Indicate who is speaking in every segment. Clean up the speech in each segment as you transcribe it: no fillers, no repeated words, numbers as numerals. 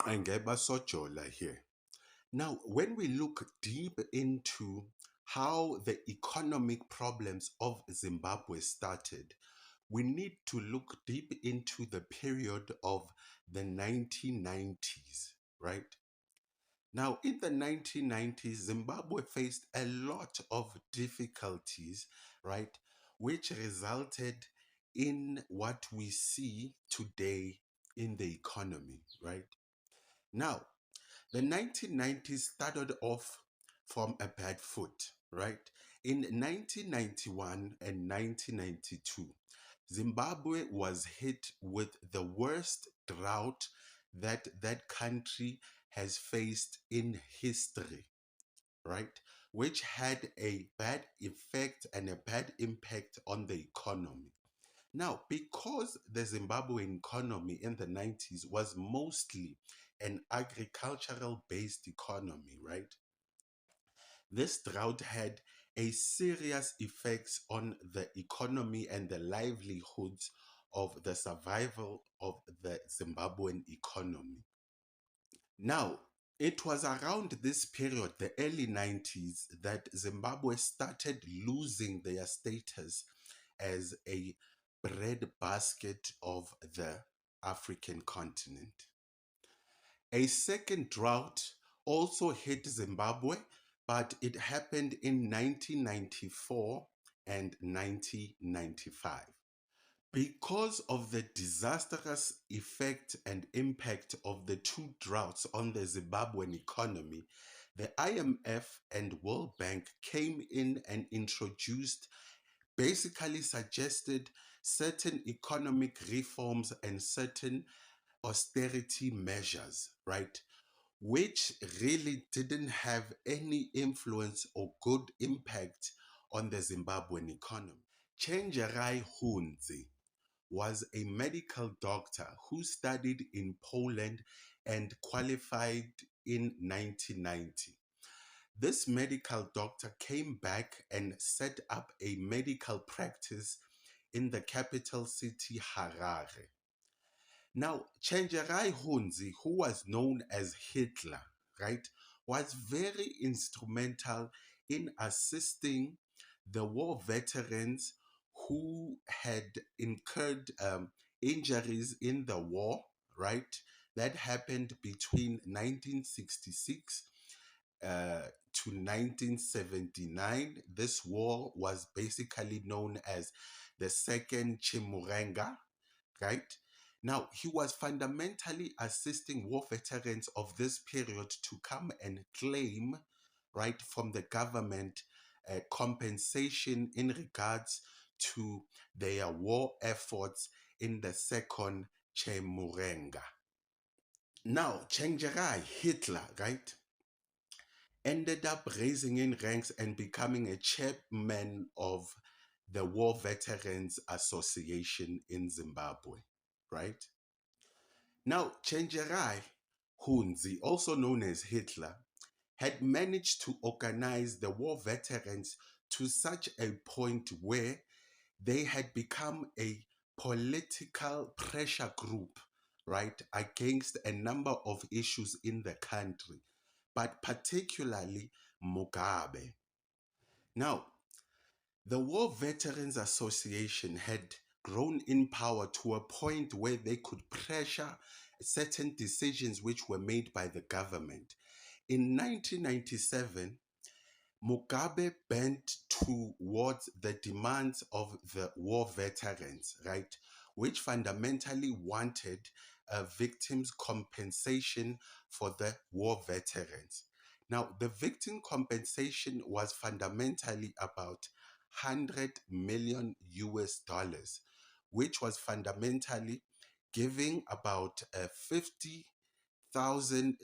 Speaker 1: Angeba Sojola here. Now, when we look deep into how the economic problems of Zimbabwe started, we need to look deep into the period of the 1990s, right? Now, in the 1990s, Zimbabwe faced a lot of difficulties, right? Which resulted in what we see today in the economy, right? Now, the 1990s started off from a bad foot, right? In 1991 and 1992, Zimbabwe was hit with the worst drought that that country has faced in history, right? Which had a bad effect and a bad impact on the economy. Now, because the Zimbabwean economy in the 90s was mostly an agricultural based economy, right? This drought had a serious effects on the economy and the livelihoods of the survival of the Zimbabwean economy. Now, it was around this period, the early 90s, that Zimbabwe started losing their status as a breadbasket of the African continent. A second drought also hit Zimbabwe, but it happened in 1994 and 1995. Because of the disastrous effect and impact of the two droughts on the Zimbabwean economy, the IMF and World Bank came in and introduced, basically suggested certain economic reforms and certain austerity measures, right? Which really didn't have any influence or good impact on the Zimbabwean economy. Chenjerai Hunzi was a medical doctor who studied in Poland and qualified in 1990. This medical doctor came back and set up a medical practice in the capital city, Harare. Now, Chenjerai Hunzi, who was known as Hitler, right, was very instrumental in assisting the war veterans who had incurred injuries in the war, right, that happened between 1966 to 1979. This war was basically known as the Second Chimurenga, right? Now, he was fundamentally assisting war veterans of this period to come and claim, right, from the government compensation in regards to their war efforts in the Second Chimurenga. Now, Chenjerai, Hitler, right, ended up raising in ranks and becoming a chairman of the War Veterans Association in Zimbabwe, right? Now, Chenjerai Hunzi, also known as Hitler, had managed to organize the war veterans to such a point where they had become a political pressure group, right, against a number of issues in the country, but particularly Mugabe. Now, the War Veterans Association had grown in power to a point where they could pressure certain decisions which were made by the government. In 1997, Mugabe bent towards the demands of the war veterans, right, which fundamentally wanted a victims' compensation for the war veterans. Now, the victim compensation was fundamentally about 100 million US dollars, which was fundamentally giving about 50,000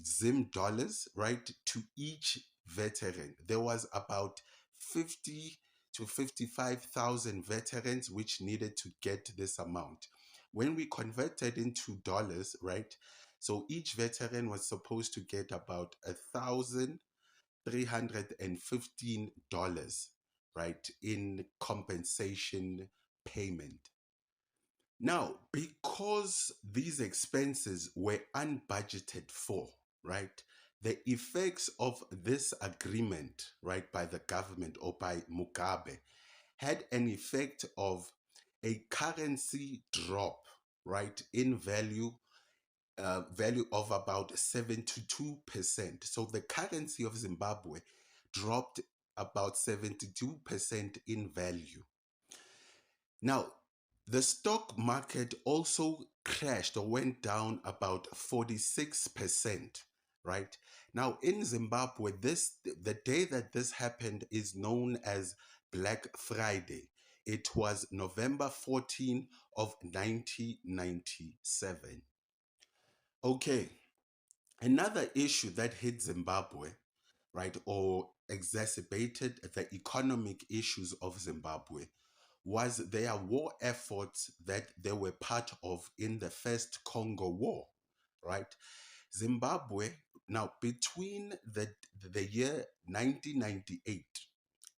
Speaker 1: Zim dollars, right, to each veteran. There was about 50 to 55,000 veterans which needed to get this amount. When we converted into dollars, right, so each veteran was supposed to get about $1,315, right, in compensation payment. Now, because these expenses were unbudgeted for, right, the effects of this agreement, right, by the government or by Mugabe had an effect of a currency drop, right, in value of about 72%. So the currency of Zimbabwe dropped about 72% in value. Now, the stock market also crashed or went down about 46%, right? Now, in Zimbabwe, the day that this happened is known as Black Friday. It was November 14 of 1997. Okay, another issue that hit Zimbabwe, right, or exacerbated the economic issues of Zimbabwe was their war efforts that they were part of in the First Congo War, right? Zimbabwe, now between the year 1998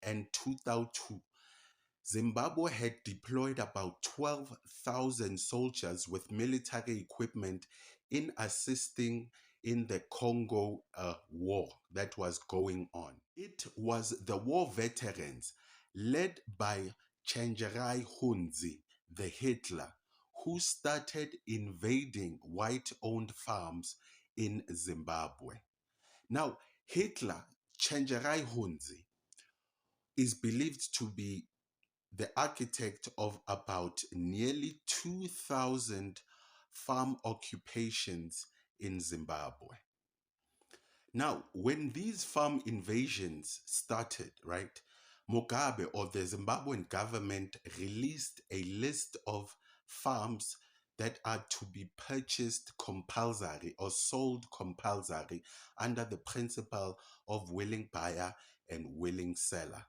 Speaker 1: and 2002, Zimbabwe had deployed about 12,000 soldiers with military equipment in assisting in the Congo war that was going on. It was the war veterans led by Chenjerai Hunzi, the Hitler, who started invading white-owned farms in Zimbabwe. Now, Hitler, Chenjerai Hunzi, is believed to be the architect of about nearly 2,000 farm occupations in Zimbabwe. Now, when these farm invasions started, right, Mugabe or the Zimbabwean government released a list of farms that are to be purchased compulsory or sold compulsory under the principle of willing buyer and willing seller.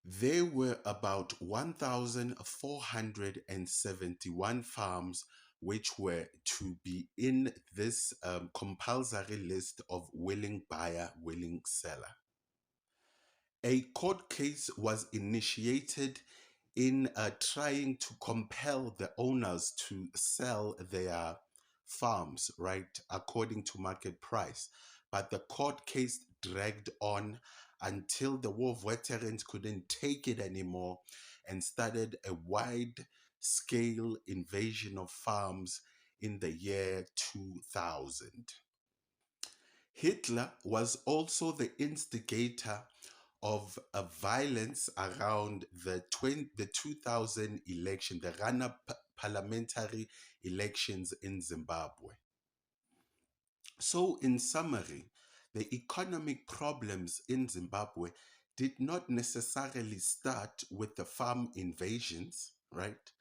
Speaker 1: There were about 1,471 farms which were to be in this compulsory list of willing buyer, willing seller. A court case was initiated in trying to compel the owners to sell their farms, right, according to market price. But the court case dragged on until the war veterans couldn't take it anymore and started a wide scale invasion of farms in the year 2000. Hitler was also the instigator of a violence around the 2000 election, the parliamentary elections in Zimbabwe. So, in summary, the economic problems in Zimbabwe did not necessarily start with the farm invasions, right?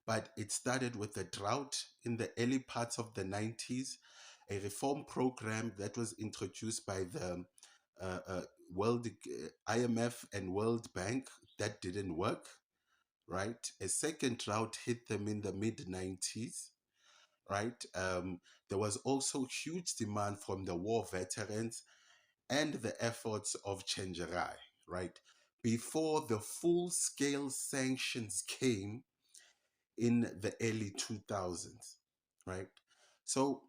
Speaker 1: But it started with a drought in the early parts of the 90s, a reform program that was introduced by the World IMF and World Bank that didn't work, right? A second drought hit them in the mid 90s, right? There was also huge demand from the war veterans and the efforts of Chenjerai, right? Before the full scale sanctions came in the early 2000s, right? So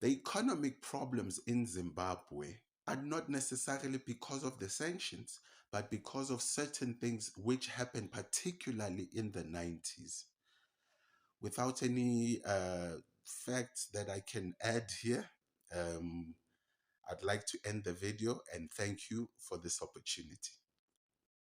Speaker 1: the economic problems in Zimbabwe are not necessarily because of the sanctions, but because of certain things which happened, particularly in the 90s. Without any facts that I can add here, I'd like to end the video and thank you for this opportunity.